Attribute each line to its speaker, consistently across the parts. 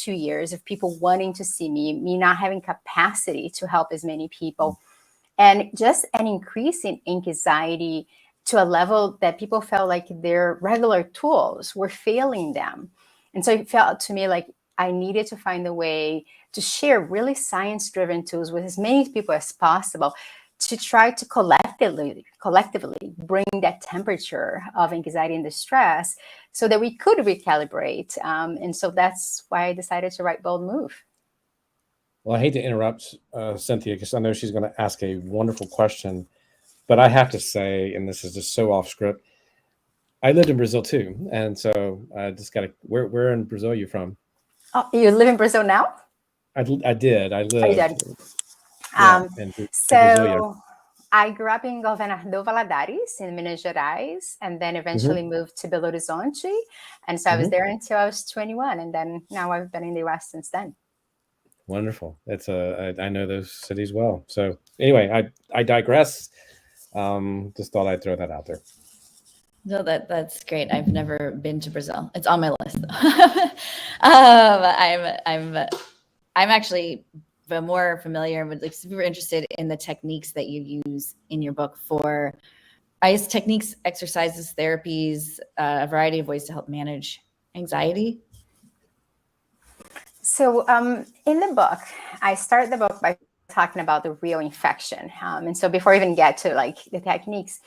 Speaker 1: 2 years of people wanting to see me not having capacity to help as many people, and just an increase in anxiety to a level that people felt like their regular tools were failing them. And so it felt to me like I needed to find a way to share really science-driven tools with as many people as possible to try to collectively bring that temperature of anxiety and distress so that we could recalibrate. And so that's why I decided to write Bold Move.
Speaker 2: Well, I hate to interrupt Cynthia, because I know she's going to ask a wonderful question, but I have to say, and this is just so off script, I lived in Brazil too. And so I just got to, where in Brazil are you from?
Speaker 1: Oh, you live in Brazil now?
Speaker 2: I did. I lived.
Speaker 1: Oh, you did?
Speaker 2: Yeah, in Brasilia.
Speaker 1: I grew up in Governador Valadares in Minas Gerais, and then eventually moved to Belo Horizonte. And so I was there until I was 21. And then now I've been in the US since then.
Speaker 2: Wonderful. I know those cities well. So anyway, I digress. Just thought I'd throw that out there.
Speaker 3: No, that's great. I've never been to Brazil. It's on my list. I'm actually more familiar with, like, super interested in the techniques that you use in your book for ICE techniques, exercises, therapies, a variety of ways to help manage anxiety.
Speaker 1: So in the book, I start the book by talking about the real infection. And so before I even get to like the techniques,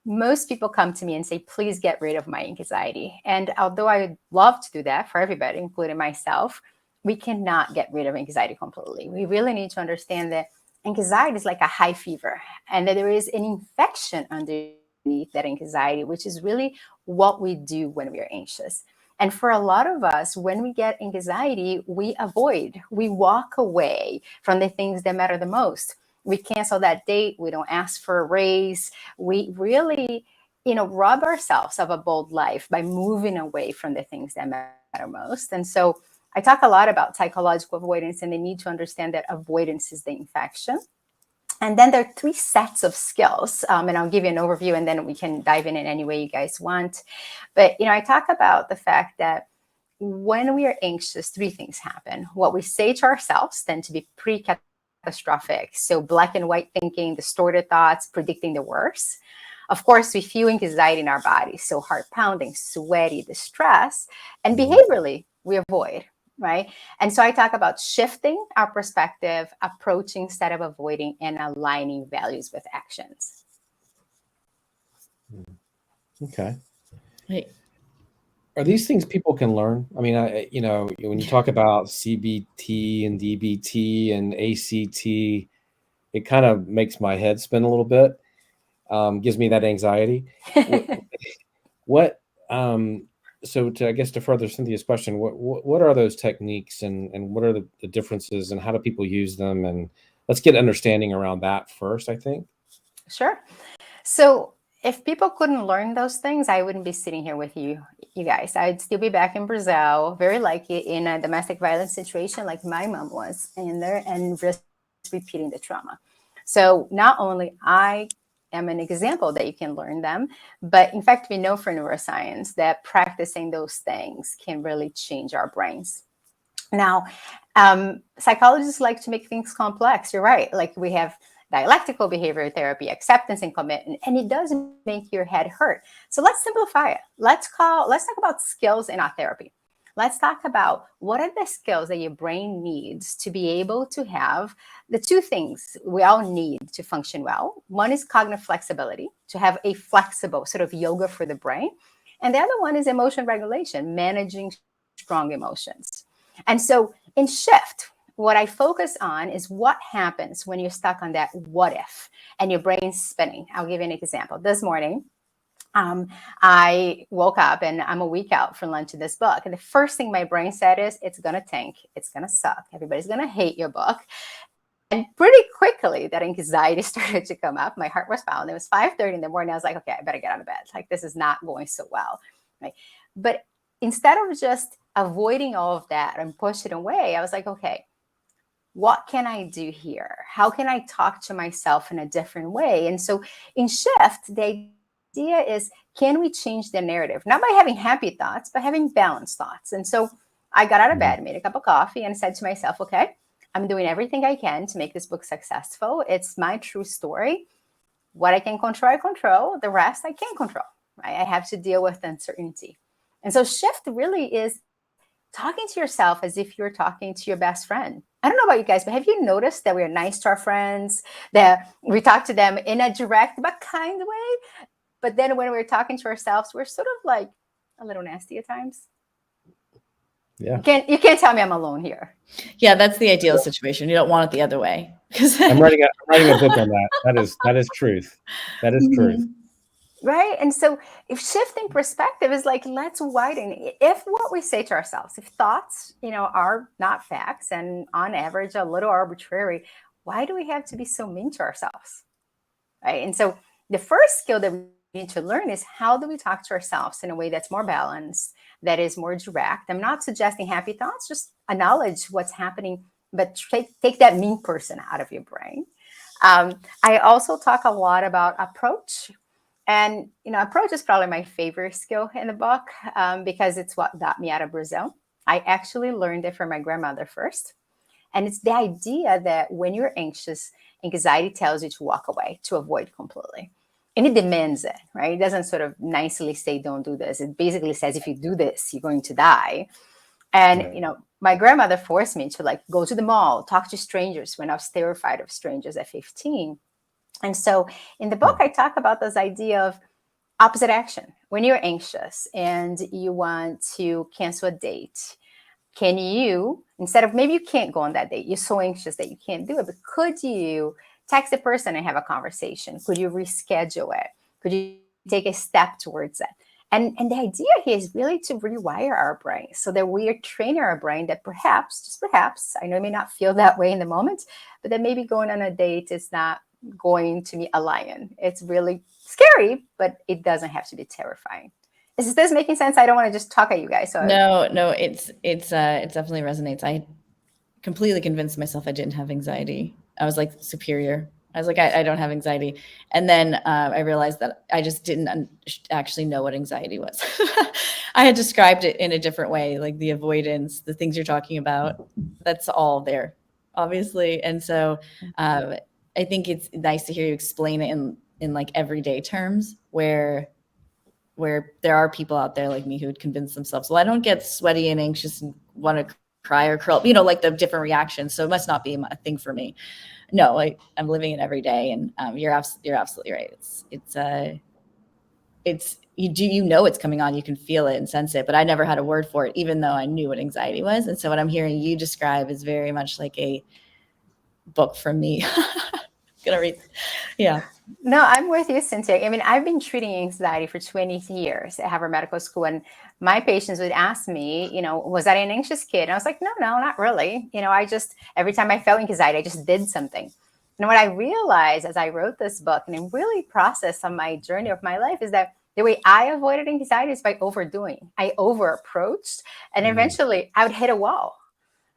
Speaker 1: most people come to me and say, please get rid of my anxiety. And although I would love to do that for everybody, including myself, we cannot get rid of anxiety completely. We really need to understand that anxiety is like a high fever, and that there is an infection underneath that anxiety, which is really what we do when we are anxious. And for a lot of us, when we get anxiety, we avoid, we walk away from the things that matter the most. We cancel that date. We don't ask for a raise. We really, rob ourselves of a bold life by moving away from the things that matter most. And so I talk a lot about psychological avoidance, and the need to understand that avoidance is the infection. And then there are 3 sets of skills, and I'll give you an overview, and then we can dive in any way you guys want. But, I talk about the fact that when we are anxious, 3 things happen. What we say to ourselves tend to be pre-catastrophic. So black and white thinking, distorted thoughts, predicting the worst. Of course, we feel anxiety in our bodies, so heart pounding, sweaty, distress, and behaviorally, we avoid. Right. And so I talk about shifting our perspective, approaching instead of avoiding, and aligning values with actions.
Speaker 2: Okay.
Speaker 3: Hey.
Speaker 2: Are these things people can learn? I mean, when you talk about CBT and DBT and ACT, it kind of makes my head spin a little bit, gives me that anxiety. So to further Cynthia's question, what are those techniques, and what are the differences, and how do people use them? And let's get understanding around that first, I think.
Speaker 1: Sure. So if people couldn't learn those things, I wouldn't be sitting here with you guys. I'd still be back in Brazil, very likely in a domestic violence situation like my mom was in there, and just repeating the trauma. So not only I am an example that you can learn them, but in fact, we know from neuroscience that practicing those things can really change our brains. Now, psychologists like to make things complex. You're right. Like we have dialectical behavior therapy, acceptance and commitment, and it does make your head hurt. So let's simplify it. Let's talk about skills in our therapy. Let's talk about what are the skills that your brain needs to be able to have the 2 things we all need to function well. One is cognitive flexibility, to have a flexible sort of yoga for the brain. And the other one is emotion regulation, managing strong emotions. And so in Shift, what I focus on is what happens when you're stuck on that what if and your brain's spinning. I'll give you an example. This morning, I woke up and I'm a week out for lunch of this book. And the first thing my brain said is, it's going to tank. It's going to suck. Everybody's going to hate your book. And pretty quickly, that anxiety started to come up. My heart was pounding. It was 5:30 in the morning. I was like, okay, I better get out of bed. Like, this is not going so well. Right? But instead of just avoiding all of that and push it away, I was like, okay, what can I do here? How can I talk to myself in a different way? And so in Shift, the idea is, can we change the narrative? Not by having happy thoughts, but having balanced thoughts. And so I got out of bed, made a cup of coffee, and said to myself, okay, I'm doing everything I can to make this book successful. It's my true story. What I can control, I control. The rest I can't control. Right? I have to deal with uncertainty. And so shift really is talking to yourself as if you're talking to your best friend. I don't know about you guys, but have you noticed that we're nice to our friends, that we talk to them in a direct but kind way? But then when we're talking to ourselves, we're sort of like a little nasty at times.
Speaker 2: Yeah.
Speaker 1: You can't tell me I'm alone here.
Speaker 3: Yeah, that's the ideal situation. You don't want it the other way.
Speaker 2: I'm writing a book on that. That is truth. That is truth.
Speaker 1: Right. And so if shifting perspective is like, let's widen. If what we say to ourselves, if thoughts, are not facts and on average a little arbitrary, why do we have to be so mean to ourselves? Right. And so the first skill that we need to learn is, how do we talk to ourselves in a way that's more balanced, that is more direct? I'm not suggesting happy thoughts, just acknowledge what's happening, but take that mean person out of your brain. I also talk a lot about approach. And, approach is probably my favorite skill in the book, because it's what got me out of Brazil. I actually learned it from my grandmother first. And it's the idea that when you're anxious, anxiety tells you to walk away, to avoid completely. And it demands it, right? It doesn't sort of nicely say, don't do this. It basically says, if you do this, you're going to die. And, my grandmother forced me to go to the mall, talk to strangers when I was terrified of strangers at 15. And so in the book, I talk about this idea of opposite action. When you're anxious and you want to cancel a date, can you, instead of, maybe you can't go on that date, you're so anxious that you can't do it, but could you text a person and have a conversation? Could you reschedule it? Could you take a step towards it? And the idea here is really to rewire our brain so that we are training our brain that perhaps, just perhaps, I know you may not feel that way in the moment, but that maybe going on a date is not going to be a lion. It's really scary, but it doesn't have to be terrifying. Is this making sense? I don't want to just talk at you guys. So
Speaker 3: No, it definitely resonates. I completely convinced myself I didn't have anxiety. I was like superior. I was like, I don't have anxiety. And then I realized that I just didn't actually know what anxiety was. I had described it in a different way, like the avoidance, the things you're talking about. That's all there, obviously. And so I think it's nice to hear you explain it in like everyday terms, where there are people out there like me who would convince themselves, well, I don't get sweaty and anxious and want to cry or curl, like the different reactions. So it must not be a thing for me. No, I'm living it every day. And you're absolutely right. It's it's coming on. You can feel it and sense it, but I never had a word for it, even though I knew what anxiety was. And so what I'm hearing you describe is very much like a book from me. Gonna read. Yeah.
Speaker 1: No, I'm with you, Cynthia. I mean, I've been treating anxiety for 20 years at Harvard Medical School, and my patients would ask me, was I an anxious kid? And I was like, no, not really. I just, every time I felt anxiety, I just did something. And what I realized as I wrote this book and really processed on my journey of my life is that the way I avoided anxiety is by overdoing. I over approached, and eventually I would hit a wall,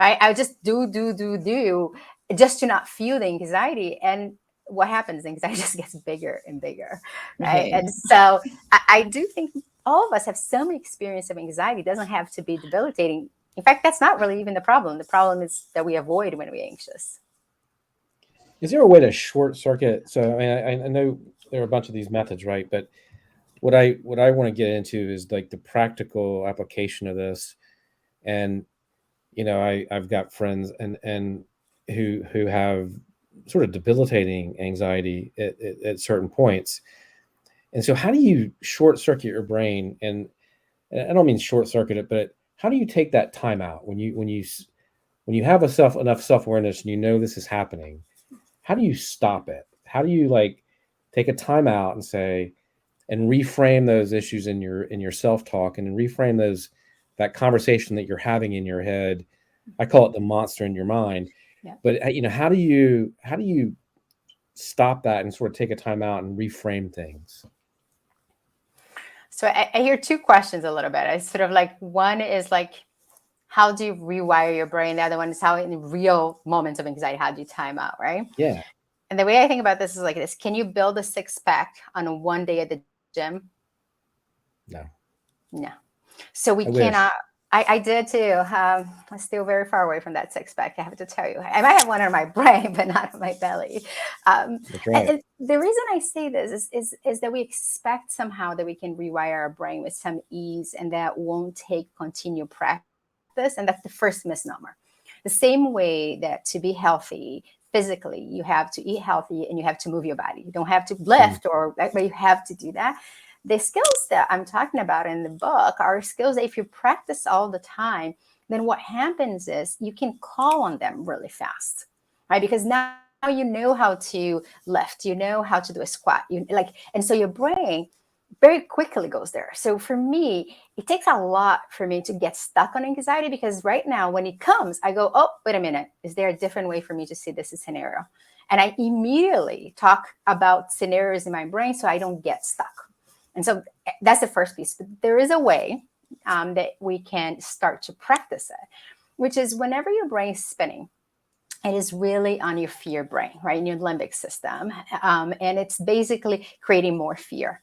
Speaker 1: right? I would just do just to not feel the anxiety. And what happens? Anxiety just gets bigger and bigger, right? And so I do think all of us have some experience of anxiety. It doesn't have to be debilitating. In fact, that's not really even the problem. The problem is that we avoid when we're anxious.
Speaker 2: Is there a way to short circuit? So I know there are a bunch of these methods, right? But what I want to get into is like the practical application of this. And I've got friends and who have sort of debilitating anxiety at certain points. And so how do you short circuit your brain? And I don't mean short circuit it, but how do you take that time out when you have enough self-awareness and this is happening? How do you stop it? How do you take a time out and say, and reframe those issues in your self-talk and reframe that conversation that you're having in your head? I call it the monster in your mind.
Speaker 1: Yeah.
Speaker 2: But how do you stop that and sort of take a time out and reframe things?
Speaker 1: So I hear two questions a little bit. It's sort of one is how do you rewire your brain? The other one is how in real moments of anxiety, how do you time out, right?
Speaker 2: Yeah.
Speaker 1: And the way I think about this is like this. Can you build a six-pack on one day at the gym?
Speaker 2: No.
Speaker 1: So we cannot I did too. I'm still very far away from that six pack. I have to tell you, I might have one on my brain, but not on my belly.
Speaker 2: That's
Speaker 1: And,
Speaker 2: right.
Speaker 1: and the reason I say this is that we expect somehow that we can rewire our brain with some ease, and that won't take continued practice. And that's the first misnomer. The same way that to be healthy physically, you have to eat healthy and you have to move your body. You don't have to
Speaker 2: Mm.
Speaker 1: lift, but you have to do that. The skills that I'm talking about in the book are skills that if you practice all the time, then what happens is you can call on them really fast, right? Because now you know how to lift, you know how to do a squat, and so your brain very quickly goes there. So for me, it takes a lot for me to get stuck on anxiety, because right now when it comes, I go, oh, wait a minute, is there a different way for me to see this scenario? And I immediately talk about scenarios in my brain so I don't get stuck. And so that's the first piece. But there is a way that we can start to practice it, which is whenever your brain is spinning, it is really on your fear brain, right, in your limbic system. And it's basically creating more fear.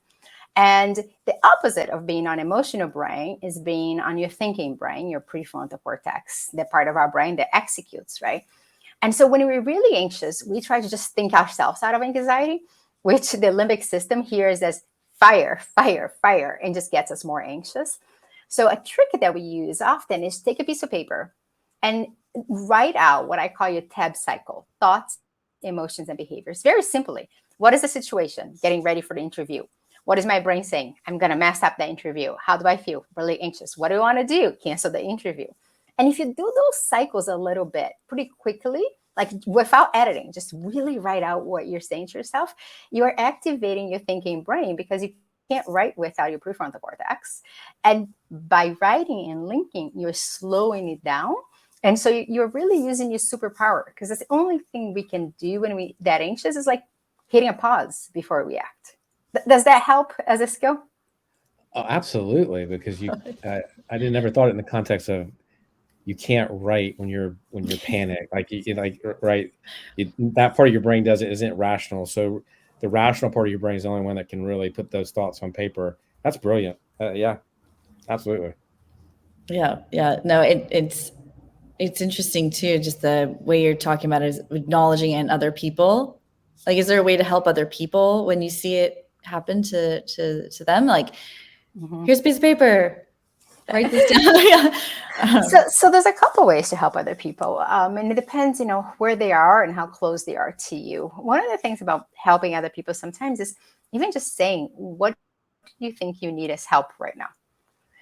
Speaker 1: And the opposite of being on emotional brain is being on your thinking brain, your prefrontal cortex, the part of our brain that executes, right? And so when we're really anxious, we try to just think ourselves out of anxiety, which the limbic system hears as fire, fire, fire, and just gets us more anxious. So a trick that we use often is take a piece of paper and write out what I call your TEB cycle: thoughts, emotions, and behaviors. Very simply, what is the situation? Getting ready for the interview. What is my brain saying? I'm going to mess up the interview. How do I feel? Really anxious. What do I want to do? Cancel the interview. And if you do those cycles a little bit pretty quickly, like without editing, just really write out what you're saying to yourself, you are activating your thinking brain, because you can't write without your prefrontal cortex. And by writing and linking, you're slowing it down. And so you're really using your superpower, because that's the only thing we can do when we that anxious is like hitting a pause before we act. Does that help as a skill?
Speaker 2: Oh, absolutely, because I didn't ever thought it in the context of you can't write when you're panicked. Like right, that part of your brain does it isn't rational. So the rational part of your brain is the only one that can really put those thoughts on paper. That's brilliant. Yeah, absolutely.
Speaker 3: Yeah, yeah. No, it's interesting too, just the way you're talking about it is acknowledging it in other people. Like, is there a way to help other people when you see it happen to them? Like,
Speaker 1: Mhm.
Speaker 3: here's a piece of paper, write this down. Yeah.
Speaker 1: So there's a couple ways to help other people, and it depends, where they are and how close they are to you. One of the things about helping other people sometimes is even just saying, "What do you think you need as help right now?"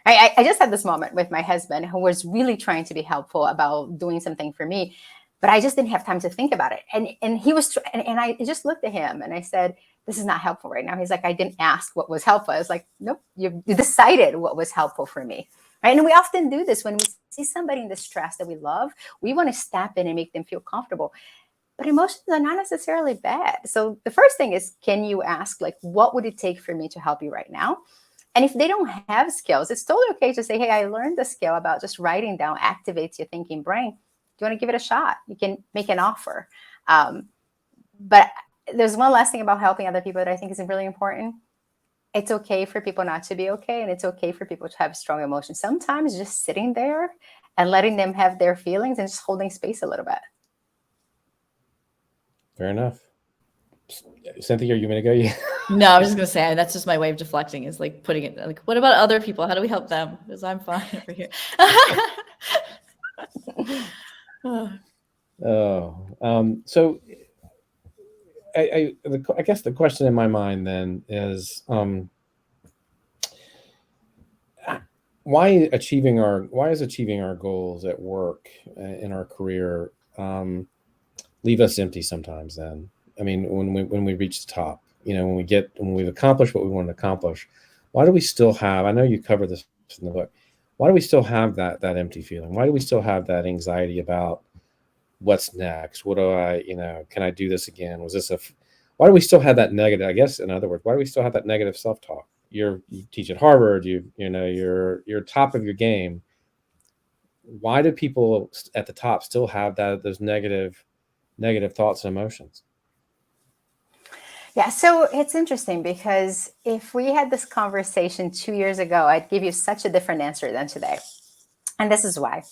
Speaker 1: I just had this moment with my husband, who was really trying to be helpful about doing something for me, but I just didn't have time to think about it. And he was, and I just looked at him and I said, "This is not helpful right now." He's like, "I didn't ask what was helpful." I was like, "Nope, you decided what was helpful for me." Right? And we often do this when we see somebody in distress that we love. We want to step in and make them feel comfortable. But emotions are not necessarily bad. So the first thing is, can you ask, like, what would it take for me to help you right now? And if they don't have skills, it's totally okay to say, "Hey, I learned the skill about just writing down activates your thinking brain. Do you want to give it a shot?" You can make an offer. Um, but there's one last thing about helping other people that I think is really important. It's okay for people not to be okay, and it's okay for people to have strong emotions. Sometimes just sitting there and letting them have their feelings and just holding space a little bit.
Speaker 2: Fair enough. Cynthia, are you gonna go? Yeah.
Speaker 3: No, I was just gonna say that's just my way of deflecting, is like putting it like, what about other people? How do we help them? Because I'm fine over here.
Speaker 2: So I guess the question in my mind then is, why is achieving our goals at work, in our career, leave us empty sometimes? Then, I mean, when we reach the top, when we've accomplished what we want to accomplish, why do we still have? I know you cover this in the book. Why do we still have that empty feeling? Why do we still have that anxiety about what's next? What do can I do this again? Why do we still have that negative? I guess, in other words, why do we still have that negative self-talk? You teach at Harvard, you're top of your game. Why do people at the top still have those negative thoughts and emotions?
Speaker 1: Yeah, so it's interesting, because if we had this conversation 2 years ago, I'd give you such a different answer than today. And this is why.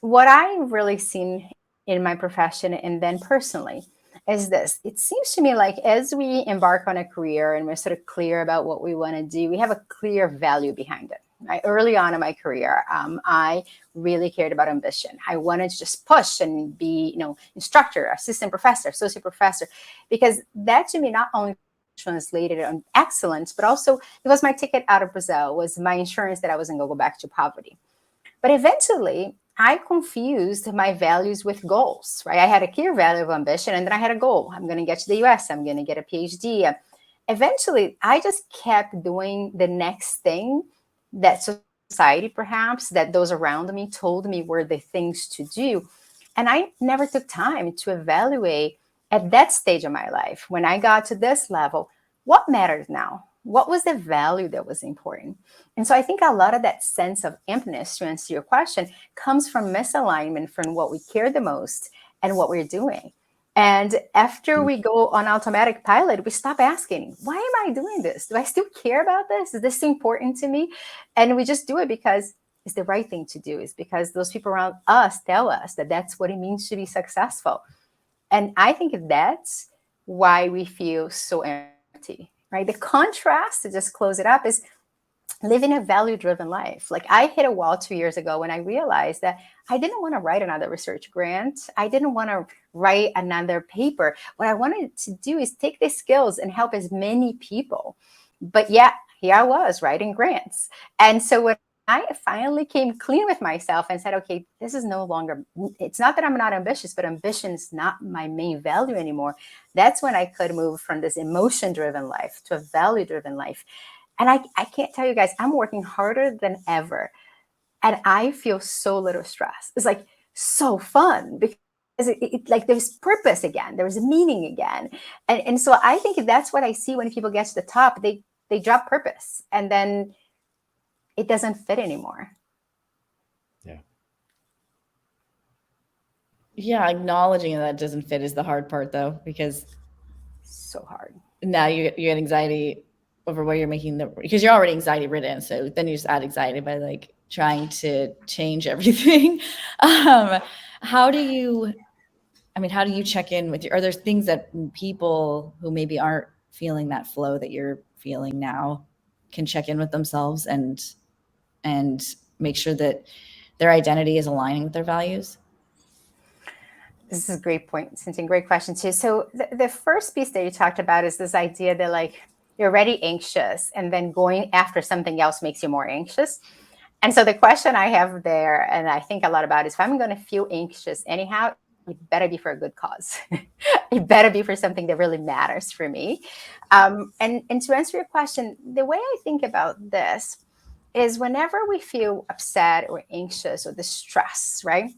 Speaker 1: What I've really seen in my profession and then personally is this. It seems to me like as we embark on a career and we're sort of clear about what we want to do, we have a clear value behind it. Right? Early on in my career, I really cared about ambition. I wanted to just push and be, instructor, assistant professor, associate professor, because that to me not only translated on excellence, but also it was my ticket out of Brazil, was my insurance that I wasn't going to go back to poverty. But eventually, I confused my values with goals, right? I had a clear value of ambition, and then I had a goal. I'm going to get to the US. I'm going to get a PhD. Eventually, I just kept doing the next thing that society, perhaps, that those around me told me were the things to do. And I never took time to evaluate at that stage of my life, when I got to this level, what matters now? What was the value that was important? And so I think a lot of that sense of emptiness, to answer your question, comes from misalignment from what we care the most and what we're doing. And after we go on automatic pilot, we stop asking, why am I doing this? Do I still care about this? Is this important to me? And we just do it because it's the right thing to do. It's because those people around us tell us that that's what it means to be successful. And I think that's why we feel so empty, right? The contrast, to just close it up, is living a value-driven life. Like I hit a wall 2 years ago when I realized that I didn't want to write another research grant. I didn't want to write another paper. What I wanted to do is take these skills and help as many people. But yeah, here I was writing grants. And so when I finally came clean with myself and said, okay, this is no longer, it's not that I'm not ambitious, but ambition is not my main value anymore. That's when I could move from this emotion-driven life to a value-driven life. And I can't tell you guys, I'm working harder than ever. And I feel so little stress. It's like so fun because like there's purpose again. There's meaning again. And so I think that's what I see when people get to the top. They drop purpose and then it doesn't fit anymore.
Speaker 2: Yeah.
Speaker 3: Yeah, acknowledging that doesn't fit is the hard part, though, because
Speaker 1: so hard.
Speaker 3: Now you get anxiety over where you're making because you're already anxiety ridden. So then you just add anxiety by like trying to change everything. How do you check in with are there things that people who maybe aren't feeling that flow that you're feeling now can check in with themselves and make sure that their identity is aligning with their values?
Speaker 1: This is a great point, Cynthia. Great question too. So the first piece that you talked about is this idea that like you're already anxious and then going after something else makes you more anxious. And so the question I have there, and I think a lot about, is if I'm going to feel anxious anyhow, it better be for a good cause. It better be for something that really matters for me. And to answer your question, the way I think about this is whenever we feel upset or anxious or distressed, right?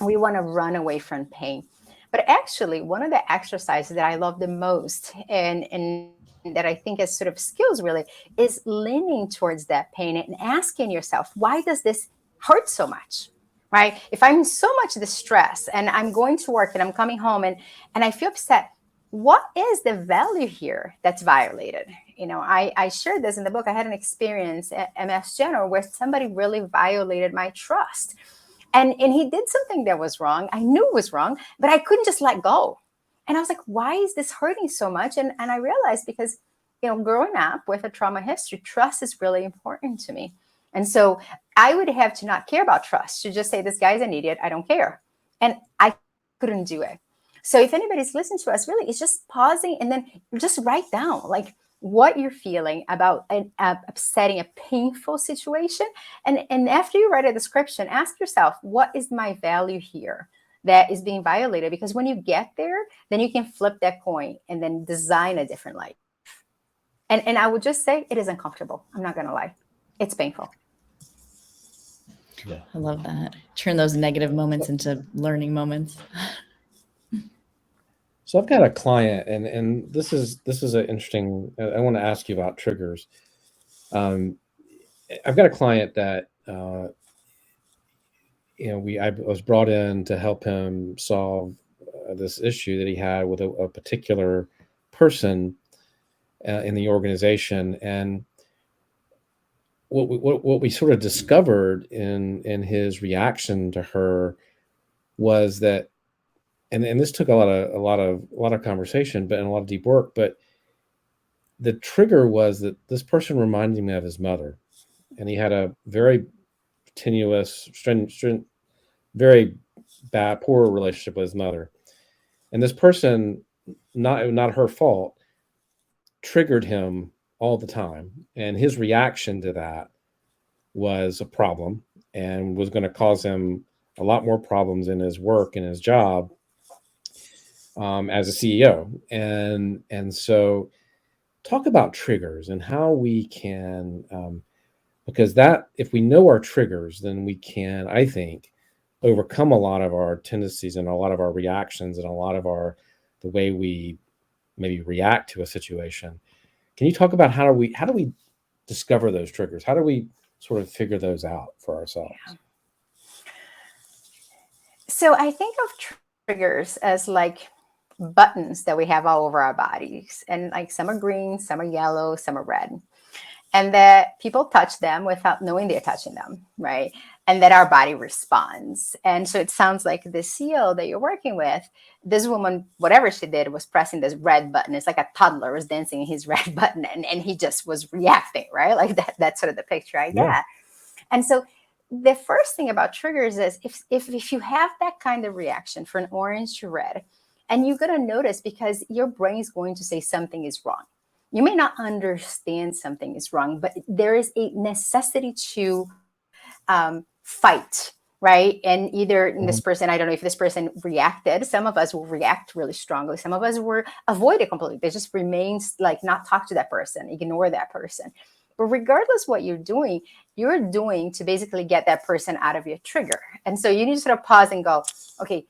Speaker 1: We want to run away from pain. But actually, one of the exercises that I love the most and that I think is sort of skills really is leaning towards that pain and asking yourself, why does this hurt so much? Right? If I'm in so much distress and I'm going to work and I'm coming home and I feel upset, what is the value here that's violated? I shared this in the book. I had an experience at MS General where somebody really violated my trust. And he did something that was wrong. I knew it was wrong, but I couldn't just let go. And I was like, why is this hurting so much? And I realized because, growing up with a trauma history, trust is really important to me. And so I would have to not care about trust, to just say, this guy's an idiot, I don't care. And I couldn't do it. So if anybody's listening to us, really, it's just pausing and then just write down, like, what you're feeling about upsetting a painful situation. And after you write a description, ask yourself, what is my value here that is being violated? Because when you get there, then you can flip that coin and then design a different life. And I would just say it is uncomfortable. I'm not going to lie. It's painful.
Speaker 3: Yeah. I love that. Turn those negative moments into learning moments.
Speaker 2: So I've got a client, and this is an interesting. I want to ask you about triggers. I've got a client that I was brought in to help him solve this issue that he had with a particular person in the organization, and what we sort of discovered in his reaction to her was that, and this took a lot of conversation, but and a lot of deep work. But the trigger was that this person reminded me of his mother, and he had a very tenuous, very bad, poor relationship with his mother. And this person, not her fault, triggered him all the time, and his reaction to that was a problem and was going to cause him a lot more problems in his work and his job as a CEO. And so talk about triggers and how we can, because that, if we know our triggers, then we can, I think, overcome a lot of our tendencies and a lot of our reactions and a lot of the way we maybe react to a situation. Can you talk about how do we discover those triggers? How do we sort of figure those out for ourselves?
Speaker 1: Yeah. So I think of triggers as like buttons that we have all over our bodies, and like some are green, some are yellow, some are red, and that people touch them without knowing they're touching them, right? And that our body responds. And so it sounds like the CEO that you're working with, this woman, whatever she did, was pressing this red button. It's like a toddler was dancing his red button, and he just was reacting, right? Like that's sort of the picture I get.
Speaker 2: Yeah.
Speaker 1: And so the first thing about triggers is if you have that kind of reaction for an orange to red, and you're going to notice, because your brain is going to say something is wrong. You may not understand something is wrong, but there is a necessity to fight, right? And either in this person, I don't know if this person reacted. Some of us will react really strongly. Some of us will avoid it completely. They just remains like not talk to that person, ignore that person. But regardless what you're doing to basically get that person out of your trigger. And so you need to sort of pause and go, okay,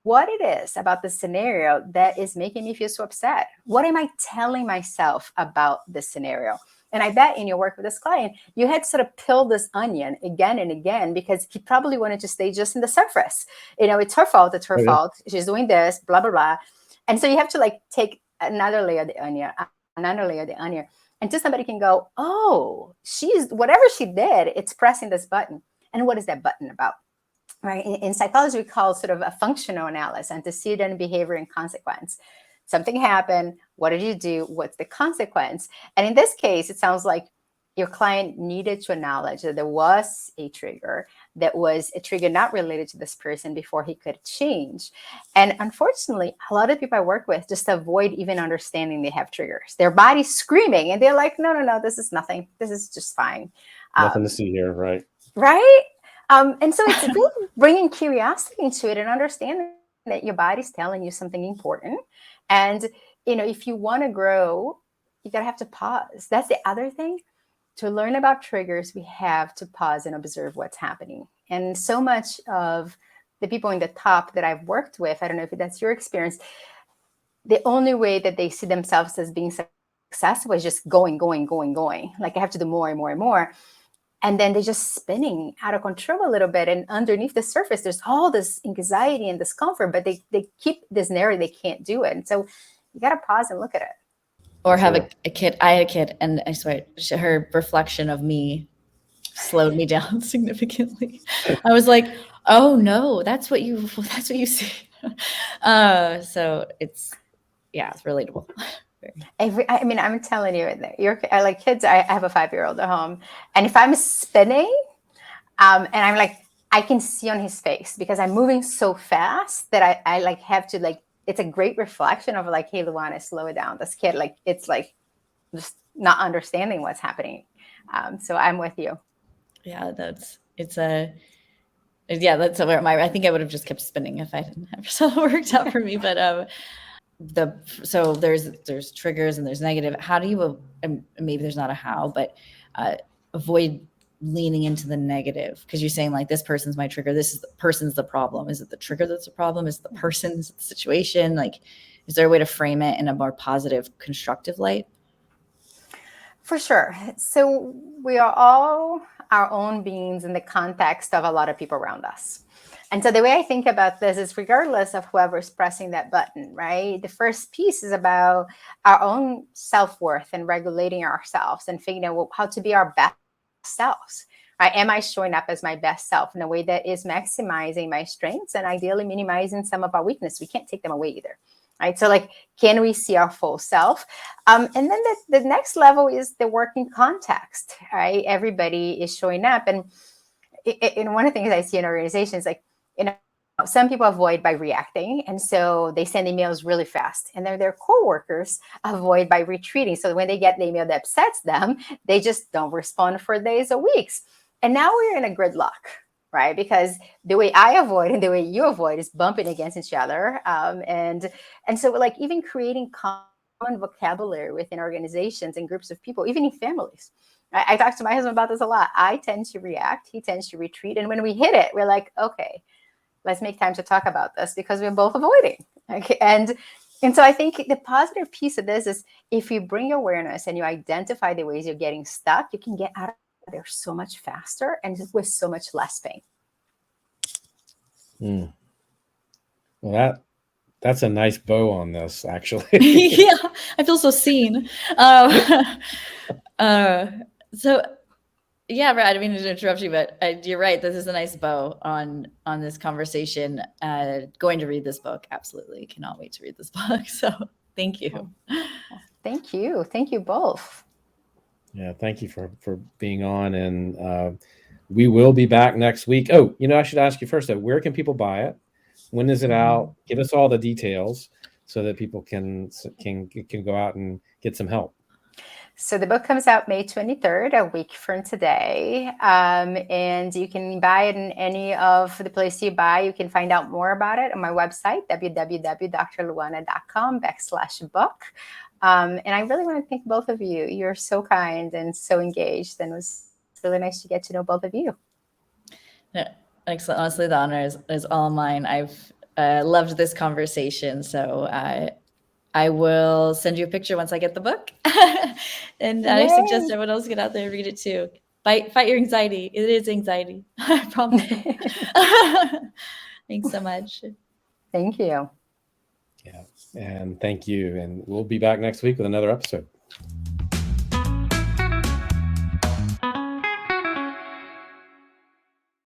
Speaker 1: what it is about the scenario that is making me feel so upset? What am I telling myself about this scenario? And I bet in your work with this client, you had to sort of peel this onion again and again, because he probably wanted to stay just in the surface. It's her fault. It's her fault. She's doing this, blah, blah, blah. And so you have to like take another layer of the onion, until somebody can go, oh, whatever she did, it's pressing this button. And what is that button about? Right? In psychology, we call sort of a functional analysis, antecedent, behavior, and consequence. Something happened. What did you do? What's the consequence? And in this case, it sounds like your client needed to acknowledge that there was a trigger, that was a trigger not related to this person before he could change. And unfortunately, a lot of people I work with just avoid even understanding they have triggers. Their body's screaming and they're like, no, this is nothing. This is just fine.
Speaker 2: Nothing to see here, right?
Speaker 1: Right? And so it's really bringing curiosity into it and understanding that your body's telling you something important. And, if you want to grow, you got to have to pause. That's the other thing. To learn about triggers, we have to pause and observe what's happening. And so much of the people in the top that I've worked with, I don't know if that's your experience, the only way that they see themselves as being successful is just going. Like I have to do more and more and more. And then they're just spinning out of control a little bit. And underneath the surface, there's all this anxiety and discomfort, but they keep this narrative, they can't do it. And so you got to pause and look at it.
Speaker 3: Or have a kid. I had a kid, and I swear, her reflection of me slowed me down significantly. I was like, oh no, that's what you see. So it's relatable.
Speaker 1: I'm telling you, I like kids. I have a 5-year-old at home, and if I'm spinning, and I'm like, I can see on his face because I'm moving so fast that I like have to like. It's a great reflection of like, hey, Luana, slow it down. This kid, like, it's like just not understanding what's happening. So I'm with you.
Speaker 3: Yeah, that's where I think I would have just kept spinning if I didn't have it worked out for me. But so there's triggers and there's negative. How do you maybe there's not a how, but avoid leaning into the negative? Because you're saying like, this person's my trigger, this is the person's the problem. Is it the trigger that's the problem? Is it the person's the situation? Like, is there a way to frame it in a more positive, constructive light?
Speaker 1: For sure. So we are all our own beings in the context of a lot of people around us. And so the way I think about this is, regardless of whoever's pressing that button, right? The first piece is about our own self-worth and regulating ourselves and figuring out how to be our best selves. Right? Am I showing up as my best self in a way that is maximizing my strengths and ideally minimizing some of our weakness? We can't take them away either. Right. So like, can we see our full self? And then the next level is the working context. Right. Everybody is showing up. And one of the things I see in organizations, like, some people avoid by reacting. And so they send emails really fast. And then their coworkers avoid by retreating. So when they get the email that upsets them, they just don't respond for days or weeks. And now we're in a gridlock, right? Because the way I avoid and the way you avoid is bumping against each other. And so like even creating common vocabulary within organizations and groups of people, even in families. I talk to my husband about this a lot. I tend to react. He tends to retreat. And when we hit it, we're like, okay, let's make time to talk about this because we're both avoiding. Okay. And so I think the positive piece of this is if you bring awareness and you identify the ways you're getting stuck, you can get out of there so much faster and with so much less pain.
Speaker 2: Well, that's a nice bow on this, actually.
Speaker 3: Yeah, I feel so seen. So yeah, Brad, I didn't mean to interrupt you, but you're right. This is a nice bow on this conversation. Going to read this book. Absolutely. Cannot wait to read this book. So thank you.
Speaker 1: Thank you. Thank you both.
Speaker 2: Yeah, thank you for being on. And we will be back next week. Oh, I should ask you first, though, where can people buy it? When is it out? Give us all the details so that people can go out and get some help.
Speaker 1: So the book comes out May 23rd, a week from today. And you can buy it in any of the places you buy. You can find out more about it on my website, www.drluana.com/book. And I really want to thank both of you. You're so kind and so engaged. And it was really nice to get to know both of you.
Speaker 3: Yeah, excellent. Honestly, the honor is all mine. I've loved this conversation. So I will send you a picture once I get the book. And I suggest everyone else get out there and read it too. Fight your anxiety. It is anxiety. I promise. Thanks so much.
Speaker 1: Thank you.
Speaker 2: Yeah. And thank you. And we'll be back next week with another episode.